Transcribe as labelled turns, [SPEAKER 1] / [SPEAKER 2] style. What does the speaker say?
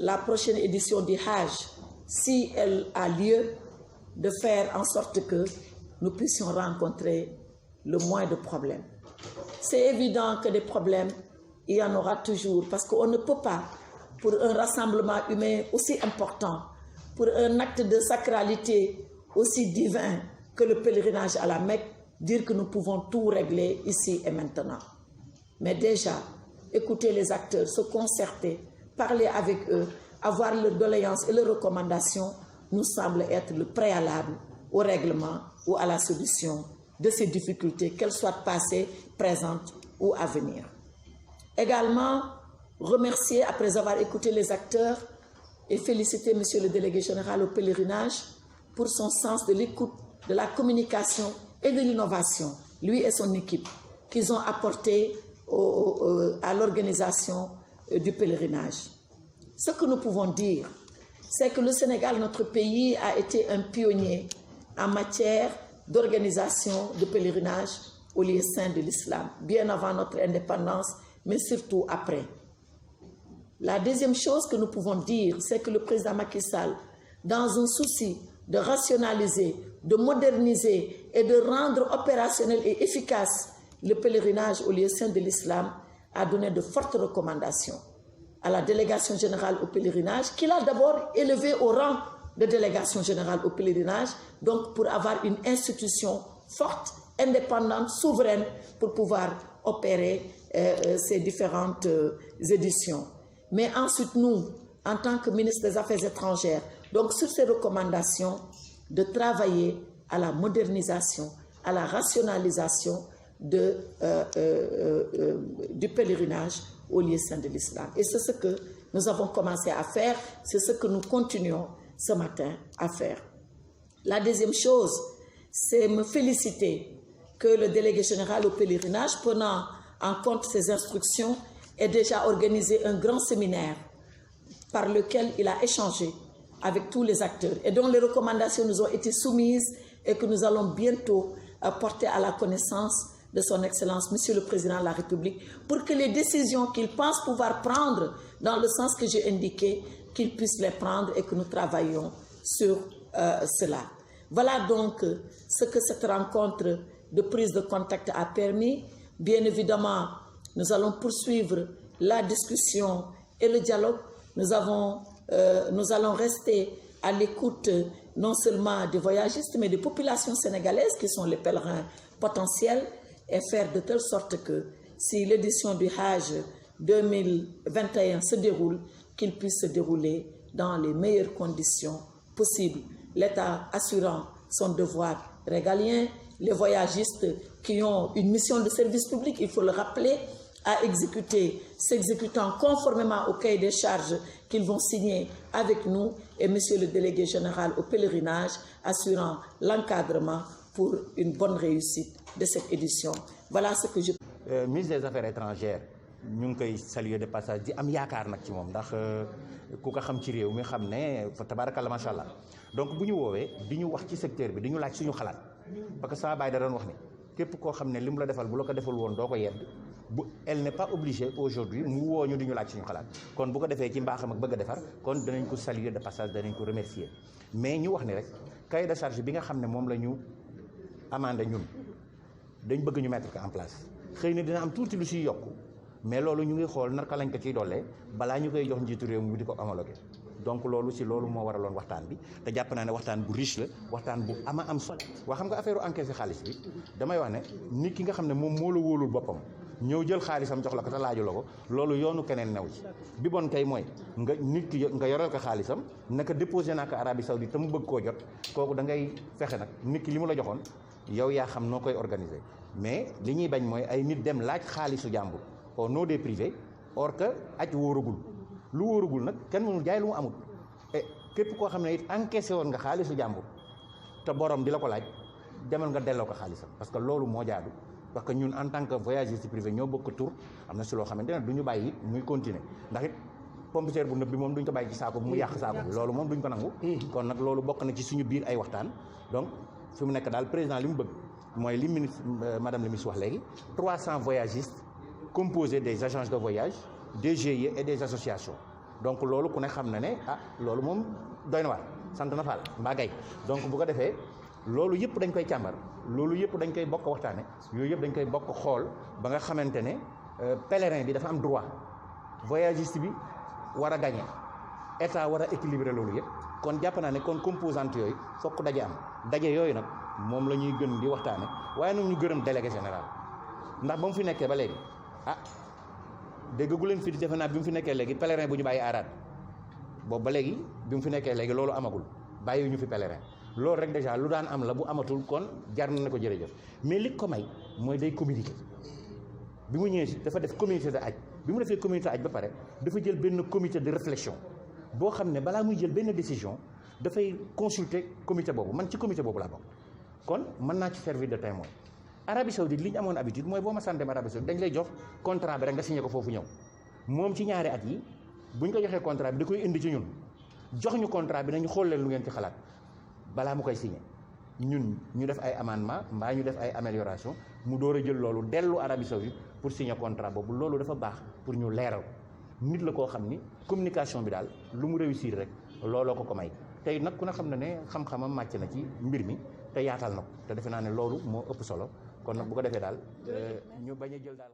[SPEAKER 1] la prochaine édition du Hajj, si elle a lieu, de faire en sorte que nous puissions rencontrer le moins de problèmes. C'est évident que des problèmes, il y en aura toujours, parce qu'on ne peut pas, pour un rassemblement humain aussi important, pour un acte de sacralité aussi divin que le pèlerinage à la Mecque, dire que nous pouvons tout régler ici et maintenant. Mais déjà, écouter les acteurs, se concerter, parler avec eux, avoir leurs doléances et leurs recommandations, nous semble être le préalable au règlement ou à la solution de ces difficultés, qu'elles soient passées, présentes ou à venir. Également, remercier, après avoir écouté les acteurs, et féliciter Monsieur le délégué général au pèlerinage pour son sens de l'écoute, de la communication et de l'innovation, lui et son équipe, qu'ils ont apporté à l'organisation du pèlerinage. Ce que nous pouvons dire, c'est que le Sénégal, notre pays, a été un pionnier en matière d'organisation de pèlerinage aux lieux saints de l'islam, bien avant notre indépendance, mais surtout après. La deuxième chose que nous pouvons dire, c'est que le président Macky Sall, dans un souci de rationaliser, de moderniser et de rendre opérationnel et efficace le pèlerinage aux lieux saints de l'islam, a donné de fortes recommandations à la délégation générale au pèlerinage, qu'il a d'abord élevé au rang de délégation générale au pèlerinage, donc pour avoir une institution forte, indépendante, souveraine, pour pouvoir opérer ces différentes éditions. Mais ensuite, nous, en tant que ministre des Affaires étrangères, donc sur ces recommandations, de travailler à la modernisation, à la rationalisation du pèlerinage aux lieux saints de l'islam. Et c'est ce que nous avons commencé à faire, c'est ce que nous continuons ce matin à faire. La deuxième chose, c'est me féliciter que le délégué général au pèlerinage, prenant en compte ces instructions, ait déjà organisé un grand séminaire par lequel il a échangé avec tous les acteurs et dont les recommandations nous ont été soumises et que nous allons bientôt porter à la connaissance de son Excellence, Monsieur le Président de la République, pour que les décisions qu'il pense pouvoir prendre dans le sens que j'ai indiqué, qu'il puisse les prendre et que nous travaillions sur cela. Voilà donc ce que cette rencontre de prise de contact a permis. Bien évidemment, nous allons poursuivre la discussion et le dialogue. Nous allons rester à l'écoute non seulement des voyagistes, mais des populations sénégalaises qui sont les pèlerins potentiels et faire de telle sorte que si l'édition du Hajj 2021 se déroule, qu'il puisse se dérouler dans les meilleures conditions possibles. L'État assurant son devoir régalien, les voyagistes qui ont une mission de service public, il faut le rappeler, à exécuter, s'exécutant conformément au cahier des charges qu'ils vont signer avec nous, et Monsieur le délégué général au pèlerinage assurant l'encadrement pour une bonne réussite de cette édition. Voilà ce que je...
[SPEAKER 2] Ministre des Affaires étrangères, ñu ngi koy saluer de passage di am yaakaar nag ci moom ndax ku ko xam ci réew mi xam ne fa tabaarakalla macha allah donc bu ñu woowee di ñu wax ci secteur bi di ñu laaj suñu xalaat parce que sama baay da doon wax ni képp koo xam ne li mu la defal bu la ko defal woon doo ko yedd bu elle n'est pas obligée aujourd'hui mu woo ñu di ñu laaj suñu xalaat kon bu ko defee ci mbaaxam ak bëgg a defar kon danañ ko saluer de passage danañ ko remercier mais ñu wax ni rek cahier de charge bi nga xam ne moom la ñu amandé ñun dañ bëgg ñu mettre ko en place xëy na dina am tuuti lu siy yokku mais loolu ñu ngi xool naka lañ ko ciy dollee balaa ñu koy jox njiitu réew mi di ko homologué donc loolu si loolu moo waraloon waxtaan bi te jàpp naa ne waxtaan bu riche la waxtaan bu ama am solo. waa xam nga affaire encaissé xaalis bi damay wax ne nit ki nga xam ne moom moo la wóolul boppam ñëw jël xaalisam jox la ko te laaju la ko loolu yoonu keneen new ci bi bon kay mooy nga nit ki nga yoreel ko xaalisam naka déposé naa ko Arabie Saoudite te mu bëgg koo jot kooku da ngay fexe nag nit ki li mu la joxoon yow yaa xam noo koy organiser mais li ñuy bañ mooy ay nit dem laaj xaalisu jàmbur au nom des privés or que aj wóoragul lu wóoragul nag kenn mënul jaay lu mu amul et képp koo xam ne it encaissé woon nga xaalisu jàmbur te borom di la ko laaj demal nga delloo ko xaalisam parce que loolu moo jaadu parce que ñun en tant que voyagiste privé ñoo bokk tur am na si loo xamante ne du ñu bàyyi it muy continuer ndax it pompiteer bu nëb bi moom duñ ko bàyyi ci saako bi mu yàq saako bi loolu moom duñ ko nangu kon nag loolu bokk na ci suñu biir ay waxtaan donc fi mu nekk daal président li mu bëgg mooy li ministre madame la ministre wax léegi 300 voyagistes composés des agences de voyage des GIE et des associations donc loolu ku ne xam na ne loolu moom doy na waar sant na Fall mbaa gay donc bu ko defee loolu yëpp dañ koy càmbar loolu yëpp dañ koy bokk waxtaane yooyu yëpp dañ koy bokk xool ba nga xamante ne pèlerin bi dafa am droit voyagiste bi war a gagné état war a équilibrer loolu yëpp kon jàpp naa ne kon composante yooyu fokk daje am daje yooyu nag moom la ñuy gën di waxtaane waaye nag ñu gërëm délégué général ndax ba mu fi nekkee ba léegi dégg gu leen fi defe naa bi mu fi nekkee léegi pèlerin bu ñu bàyyi aaraat boobu ba léegi bi mu fi nekkee léegi loolu amagul bàyyi ñu fi pèlerin loolu rek déjà lu daan am la bu amatul kon jar na ko jërëjëf mais li ko may mooy day communiquer bi mu ñëwee dafa def communauté de aj bi mu defee communauté aj ba pare dafa jël benn comité de réflexion boo xam ne balaa muy jël benn décision dafay consulter comité boobu man ci comité boobu laa bokk kon mën naa ci servir de témoin Arabie Saoudite li ñu amoon habitude mooy boo ma sant dem Arabie Saoudite dañ lay jox contrat bi rek nga signé ko foofu ñëw moom ci ñaari at yi bu ñu ko joxee contrat bi da koy indi ci ñun jox ñu contrat bi nañu xool leen lu ngeen ci xalaat balaa mu koy signé ñun ñu def ay amendement mbaa ñu def ay amélioration mu door a jël loolu dellu Arabie Saoudite pour signer contrat boobu loolu dafa baax pour ñu leeral nit la koo xam ni communication bi daal lu mu réussir rek looloo ko may tey nag ku ne xam na ne xam-xamam màcc na ci mbir mi te yaatal na ko te defe naa ne loolu moo ëpp solo kon nag bu ko defee daal ñu bañ a jël daal